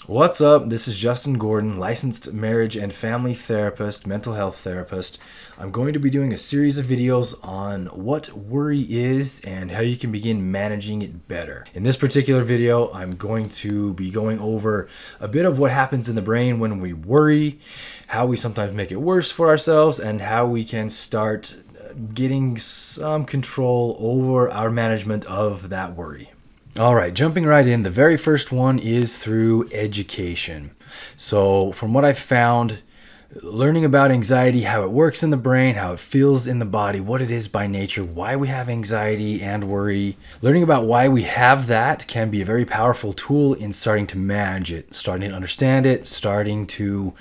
What's up? This is Justin Gordon, licensed marriage and family therapist, mental health therapist. I'm going to be doing a series of videos on what worry is and how you can begin managing it better. In this particular video, I'm going to be going over a bit of what happens in the brain when we worry, how we sometimes make it worse for ourselves, and how we can start getting some control over our management of that worry. All right, jumping right in, the very first one is through education. So from what I've found, learning about anxiety, how it works in the brain, how it feels in the body, what it is by nature, why we have anxiety and worry, learning about why we have that can be a very powerful tool in starting to manage it, starting to understand it, starting to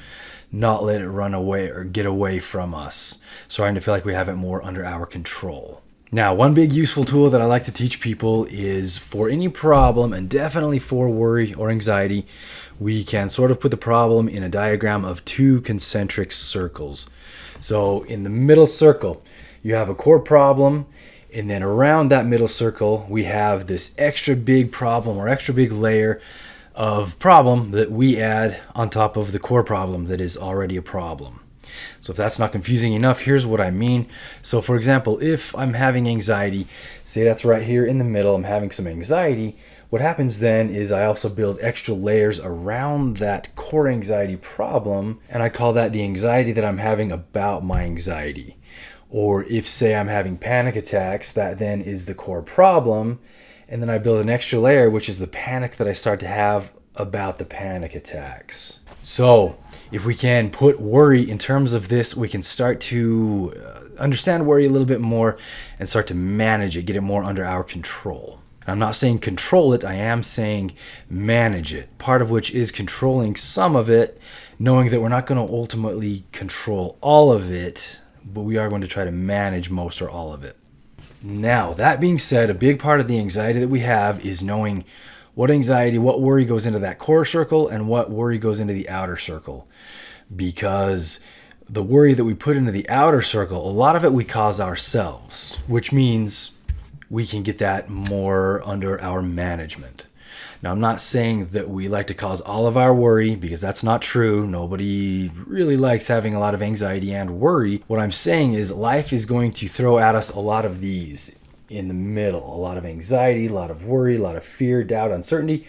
not let it run away or get away from us, starting to feel like we have it more under our control. Now, one big useful tool that I like to teach people is for any problem, and definitely for worry or anxiety, we can sort of put the problem in a diagram of two concentric circles. So in the middle circle, you have a core problem, and then around that middle circle, we have this extra big problem or extra big layer of problem that we add on top of the core problem that is already a problem. So if that's not confusing enough, here's what I mean. So for example, if I'm having anxiety, say that's right here in the middle, I'm having some anxiety, what happens then is I also build extra layers around that core anxiety problem, and I call that the anxiety that I'm having about my anxiety. Or if, say, I'm having panic attacks, that then is the core problem, and then I build an extra layer, which is the panic that I start to have about the panic attacks. So if we can put worry in terms of this, we can start to understand worry a little bit more and start to manage it, get it more under our control. I'm not saying control it, I am saying manage it, part of which is controlling some of it, knowing that we're not going to ultimately control all of it, but we are going to try to manage most or all of it. Now, that being said, a big part of the anxiety that we have is knowing what worry goes into that core circle and what worry goes into the outer circle. Because the worry that we put into the outer circle, a lot of it we cause ourselves, which means we can get that more under our management. Now, I'm not saying that we like to cause all of our worry, because that's not true. Nobody really likes having a lot of anxiety and worry. What I'm saying is life is going to throw at us a lot of these in the middle, a lot of anxiety, a lot of worry, a lot of fear, doubt, uncertainty,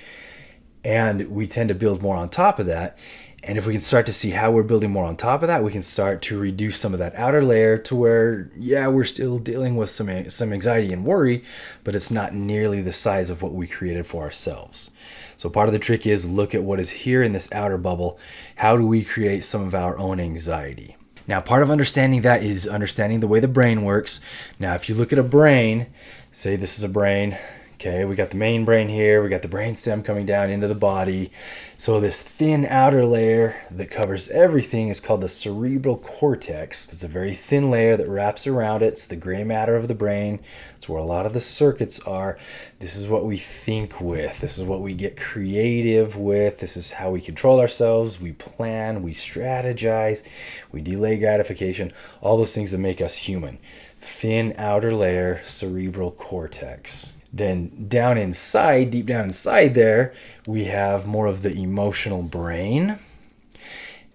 and we tend to build more on top of that. And if we can start to see how we're building more on top of that, we can start to reduce some of that outer layer to where, yeah, we're still dealing with some anxiety and worry, but it's not nearly the size of what we created for ourselves. So part of the trick is look at what is here in this outer bubble. How do we create some of our own anxiety? Now, part of understanding that is understanding the way the brain works. Now, if you look at a brain, say this is a brain, okay, we got the main brain here, we got the brain stem coming down into the body. So this thin outer layer that covers everything is called the cerebral cortex. It's a very thin layer that wraps around it. It's the gray matter of the brain. It's where a lot of the circuits are. This is what we think with. This is what we get creative with. This is how we control ourselves. We plan, we strategize, we delay gratification, all those things that make us human. Thin outer layer, cerebral cortex. Then down inside, deep down inside there, we have more of the emotional brain.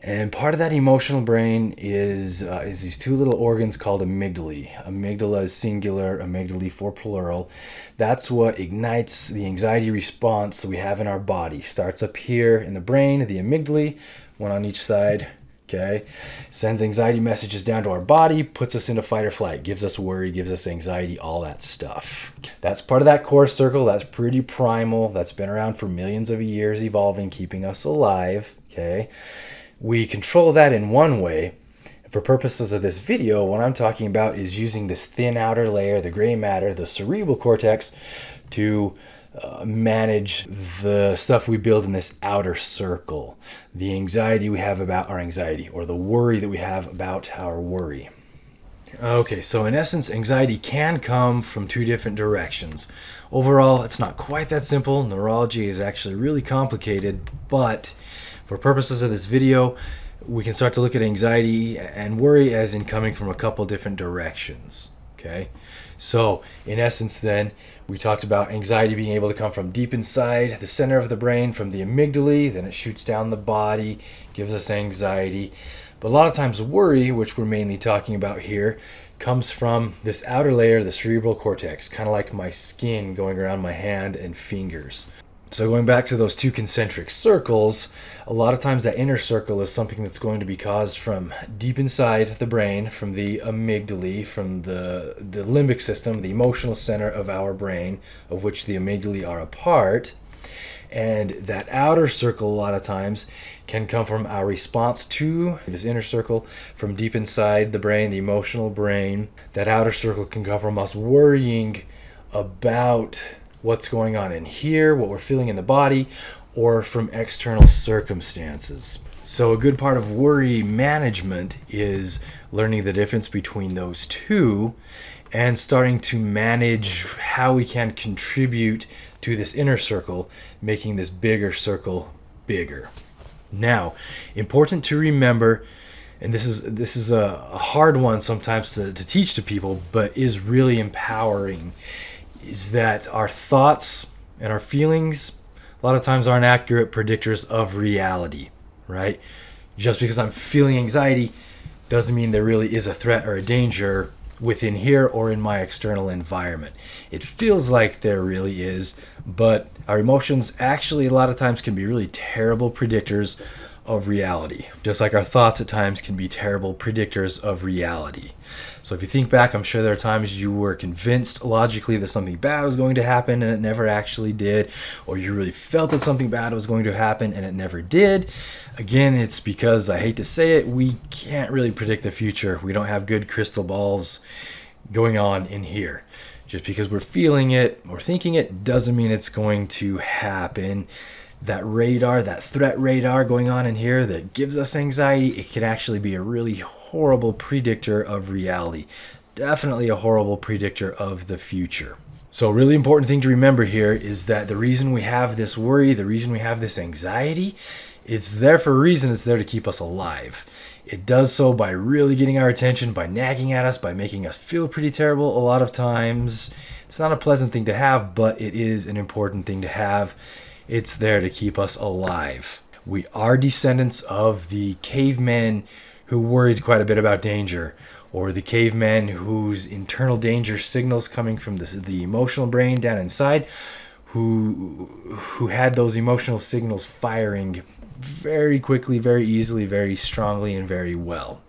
And part of that emotional brain is these two little organs called amygdalae. Amygdala is singular, amygdalae for plural. That's what ignites the anxiety response that we have in our body. Starts up here in the brain, the amygdalae, one on each side. Okay, sends anxiety messages down to our body, puts us into fight or flight, gives us worry, gives us anxiety, all that stuff. That's part of that core circle. That's pretty primal. That's been around for millions of years, evolving, keeping us alive. Okay, we control that in one way. For purposes of this video, what I'm talking about is using this thin outer layer, the gray matter, the cerebral cortex, to manage the stuff we build in this outer circle, the anxiety we have about our anxiety, or the worry that we have about our worry. Okay, so in essence, anxiety can come from two different directions. Overall, it's not quite that simple. Neurology is actually really complicated, but for purposes of this video, we can start to look at anxiety and worry as in coming from a couple different directions. Okay, so in essence then, We talked about anxiety being able to come from deep inside the center of the brain, from the amygdala, then it shoots down the body, gives us anxiety. But a lot of times worry, which we're mainly talking about here, comes from this outer layer, the cerebral cortex, kind of like my skin going around my hand and fingers. So going back to those two concentric circles, a lot of times that inner circle is something that's going to be caused from deep inside the brain, from the amygdala, from the limbic system, the emotional center of our brain, of which the amygdala are a part. And that outer circle a lot of times can come from our response to this inner circle from deep inside the brain, the emotional brain. That outer circle can come from us worrying about what's going on in here, what we're feeling in the body, or from external circumstances. So a good part of worry management is learning the difference between those two and starting to manage how we can contribute to this inner circle, making this bigger circle bigger. Now, important to remember, and this is a hard one sometimes to teach to people, but is really empowering, is that our thoughts and our feelings a lot of times aren't accurate predictors of reality, right? Just because I'm feeling anxiety doesn't mean there really is a threat or a danger within here or in my external environment. It feels like there really is, but our emotions actually a lot of times can be really terrible predictors of reality. Just like our thoughts at times can be terrible predictors of reality. So if you think back, I'm sure there are times you were convinced logically that something bad was going to happen and it never actually did, or you really felt that something bad was going to happen and it never did. Again, it's because, I hate to say it, we can't really predict the future. We don't have good crystal balls going on in here. Just because we're feeling it or thinking it doesn't mean it's going to happen. That radar, that threat radar going on in here that gives us anxiety, it can actually be a really horrible predictor of reality. Definitely a horrible predictor of the future. So a really important thing to remember here is that the reason we have this worry, the reason we have this anxiety, it's there for a reason. It's there to keep us alive. It does so by really getting our attention, by nagging at us, by making us feel pretty terrible a lot of times. It's not a pleasant thing to have, but it is an important thing to have. It's there to keep us alive. We are descendants of the cavemen who worried quite a bit about danger, or the cavemen whose internal danger signals coming from the emotional brain down inside, who had those emotional signals firing very quickly, very easily, very strongly, and very well.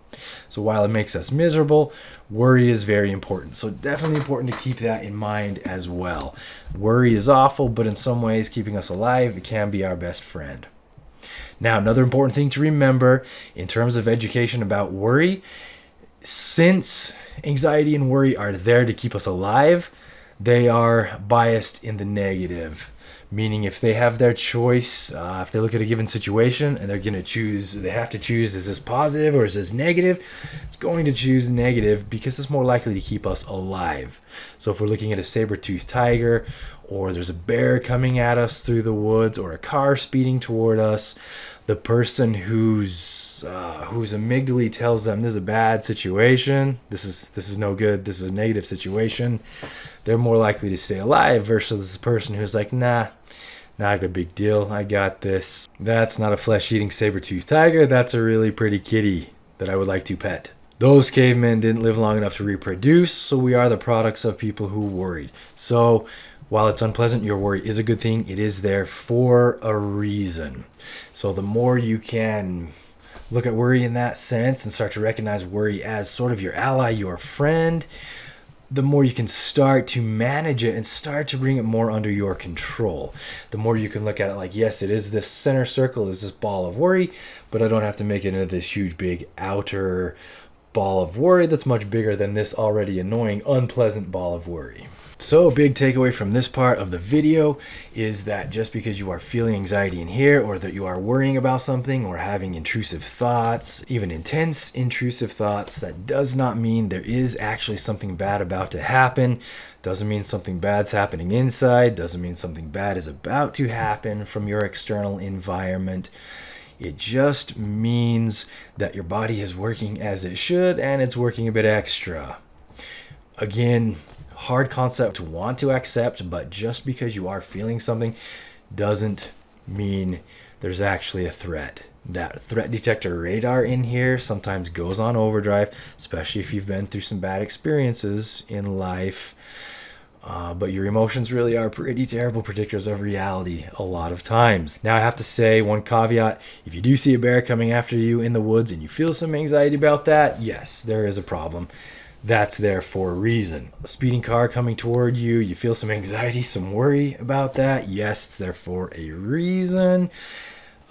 So while it makes us miserable, worry is very important. So definitely important to keep that in mind as well. Worry is awful, but in some ways, keeping us alive, it can be our best friend. Now, another important thing to remember in terms of education about worry, since anxiety and worry are there to keep us alive, they are biased in the negative. Meaning if they have their choice, if they look at a given situation and they're going to choose, they have to choose, is this positive or is this negative? It's going to choose negative because it's more likely to keep us alive. So if we're looking at a saber-toothed tiger, or there's a bear coming at us through the woods, or a car speeding toward us, the person whose amygdala tells them this is a bad situation, this is no good, this is a negative situation, they're more likely to stay alive versus the person who's like, nah, not a big deal, I got this. That's not a flesh-eating saber-toothed tiger, that's a really pretty kitty that I would like to pet. Those cavemen didn't live long enough to reproduce, so we are the products of people who worried. So while it's unpleasant, your worry is a good thing. It is there for a reason. So the more you can look at worry in that sense and start to recognize worry as sort of your ally, your friend, the more you can start to manage it and start to bring it more under your control. The more you can look at it like, yes, it is this center circle, is this ball of worry, but I don't have to make it into this huge, big outer ball of worry that's much bigger than this already annoying, unpleasant ball of worry. So a big takeaway from this part of the video is that just because you are feeling anxiety in here, or that you are worrying about something, or having intrusive thoughts, even intense intrusive thoughts, that does not mean there is actually something bad about to happen. Doesn't mean something bad's happening inside. Doesn't mean something bad is about to happen from your external environment. It just means that your body is working as it should, and it's working a bit extra. Again, hard concept to want to accept, but just because you are feeling something doesn't mean there's actually a threat. That threat detector radar in here sometimes goes on overdrive, especially if you've been through some bad experiences in life. But your emotions really are pretty terrible predictors of reality a lot of times. Now I have to say one caveat: if you do see a bear coming after you in the woods and you feel some anxiety about that, yes, there is a problem. That's there for a reason. A speeding car coming toward you, you feel some anxiety, some worry about that, yes, it's there for a reason.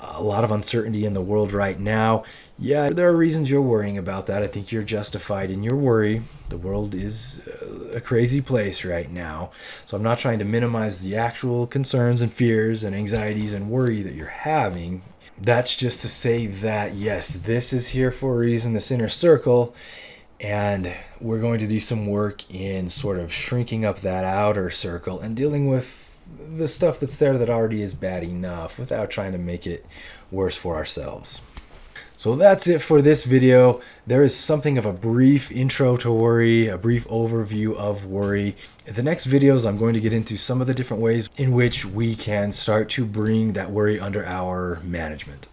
A lot of uncertainty in the world right now. Yeah, there are reasons you're worrying about that. I think you're justified in your worry. The world is a crazy place right now. So I'm not trying to minimize the actual concerns and fears and anxieties and worry that you're having. That's just to say that, yes, this is here for a reason, this inner circle. And we're going to do some work in sort of shrinking up that outer circle and dealing with the stuff that's there that already is bad enough without trying to make it worse for ourselves. So that's it for this video. There is something of a brief intro to worry, a brief overview of worry. In the next videos, I'm going to get into some of the different ways in which we can start to bring that worry under our management.